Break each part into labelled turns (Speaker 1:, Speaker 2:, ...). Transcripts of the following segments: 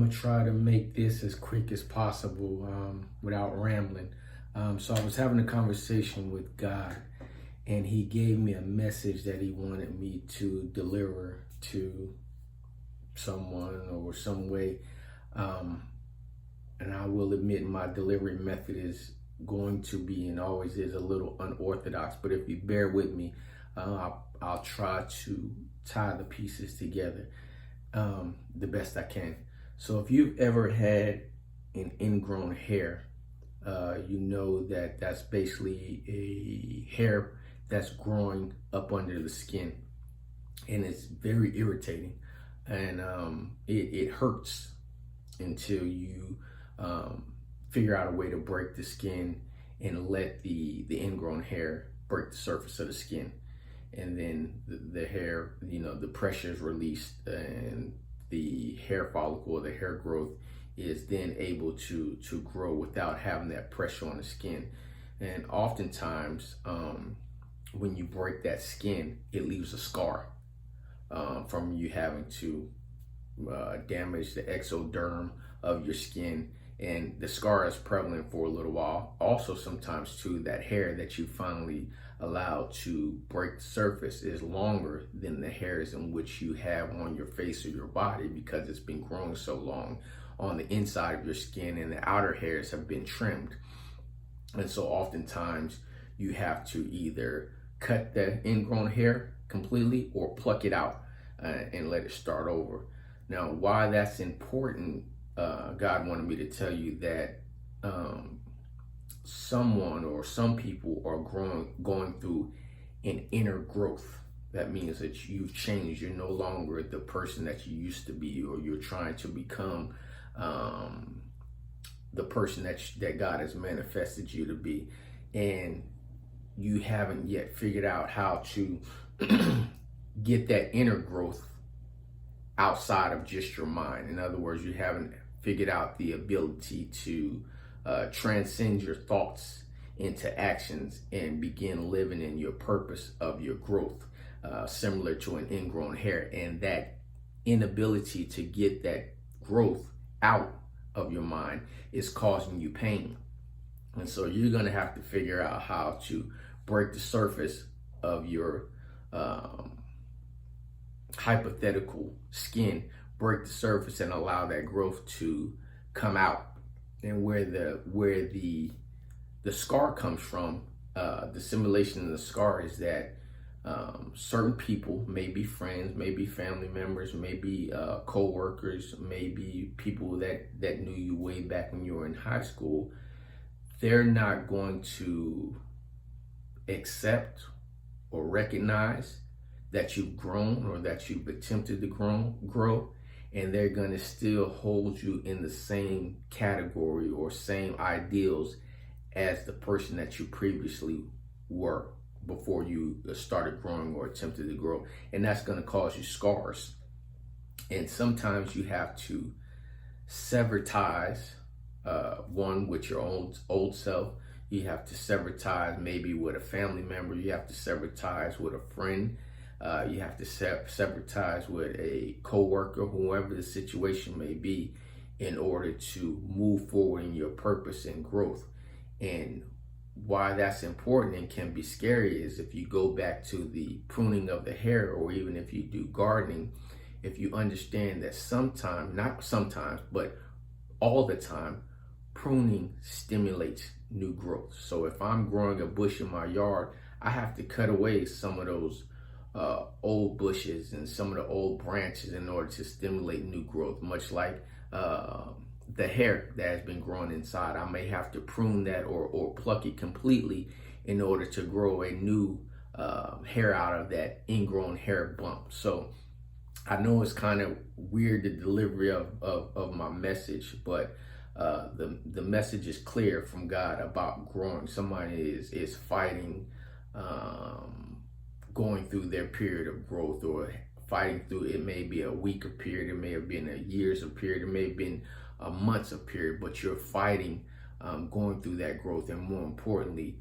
Speaker 1: gonna try to make this as quick as possible without rambling. So I was having a conversation with God, and He gave me a message that He wanted me to deliver to someone or some way. And I will admit my delivery method is going to be and always is a little unorthodox, but if you bear with me, I'll try to tie the pieces together the best I can. So if you've ever had an ingrown hair, you know that that's basically a hair that's growing up under the skin, and it's very irritating, and it hurts until you figure out a way to break the skin and let the ingrown hair break the surface of the skin. And then the hair, the pressure is released, and the hair follicle, the hair growth, is then able to grow without having that pressure on the skin. And oftentimes, when you break that skin, it leaves a scar from you having to damage the exoderm of your skin. And the scar is prevalent for a little while. Also, sometimes too, that hair that you finally allowed to break the surface is longer than the hairs in which you have on your face or your body, because it's been growing so long on the inside of your skin, and the outer hairs have been trimmed. And so oftentimes you have to either cut the ingrown hair completely or pluck it out and let it start over. Now, why that's important, God wanted me to tell you that someone or some people are going through an inner growth. That means that you've changed. You're no longer the person that you used to be, or you're trying to become the person that God has manifested you to be, and you haven't yet figured out how to get that inner growth outside of just your mind. In other words, you haven't figured out the ability to transcend your thoughts into actions and begin living in your purpose of your growth, similar to an ingrown hair. And that inability to get that growth out of your mind is causing you pain. And so you're going to have to figure out how to break the surface of your hypothetical skin, break the surface and allow that growth to come out. And where the scar comes from, the simulation of the scar is that certain people, maybe friends, maybe family members, maybe co-workers, maybe people that knew you way back when you were in high school, they're not going to accept or recognize that you've grown or that you've attempted to grow, and they're going to still hold you in the same category or same ideals as the person that you previously were before you started growing or attempted to grow. And that's going to cause you scars. And sometimes you have to sever ties, one with your old self. You have to sever ties maybe with a family member. You have to sever ties with a friend. You have to sever ties with a co-worker, whoever the situation may be, in order to move forward in your purpose and growth. And why that's important and can be scary is if you go back to the pruning of the hair, or even if you do gardening, if you understand that sometimes, not sometimes, but all the time, pruning stimulates new growth. So if I'm growing a bush in my yard, I have to cut away some of those old bushes and some of the old branches in order to stimulate new growth, much like the hair that has been growing inside. I may have to prune that or pluck it completely in order to grow a new hair out of that ingrown hair bump. So I know it's kind of weird, the delivery of my message, but the message is clear from God about growing. Somebody is fighting going through their period of growth, or fighting through, it may be a week of period, it may have been a years of period, it may have been a months of period, but you're fighting going through that growth. And more importantly,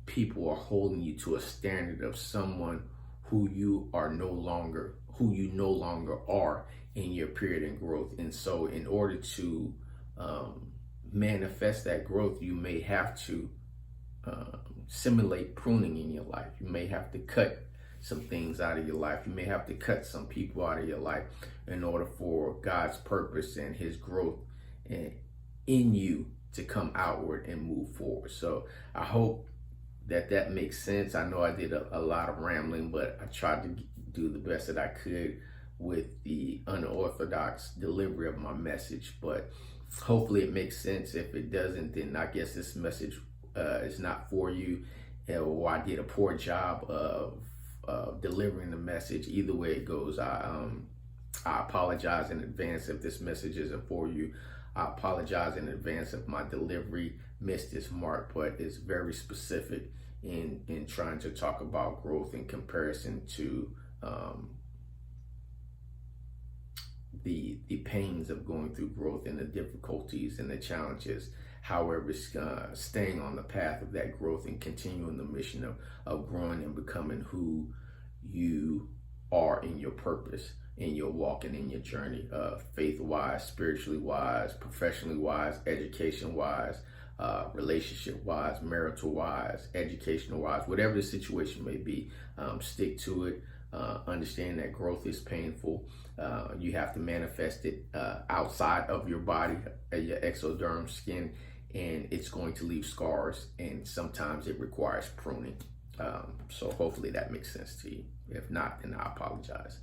Speaker 1: people are holding you to a standard of someone who you no longer are, in your period in growth. And so in order to manifest that growth, you may have to simulate pruning in your life. You may have to cut some things out of your life. You may have to cut some people out of your life in order for God's purpose and his growth in you to come outward and move forward. So I hope that makes sense. I know I did a lot of rambling, but I tried to do the best that I could with the unorthodox delivery of my message, but hopefully it makes sense. If it doesn't, then I guess this message is not for you, or I did a poor job of delivering the message. Either way it goes, I apologize in advance if this message isn't for you. I apologize in advance if my delivery missed its mark, but it's very specific in trying to talk about growth in comparison to the pains of going through growth and the difficulties and the challenges. However, staying on the path of that growth and continuing the mission of growing and becoming who you are in your purpose, in your walk and in your journey, faith-wise, spiritually wise, professionally wise, education-wise, relationship-wise, marital-wise, educational-wise, whatever the situation may be. Stick to it. Understand that growth is painful. You have to manifest it outside of your body, your exoderm skin, and it's going to leave scars, and sometimes it requires pruning. So hopefully that makes sense to you. If not, then I apologize.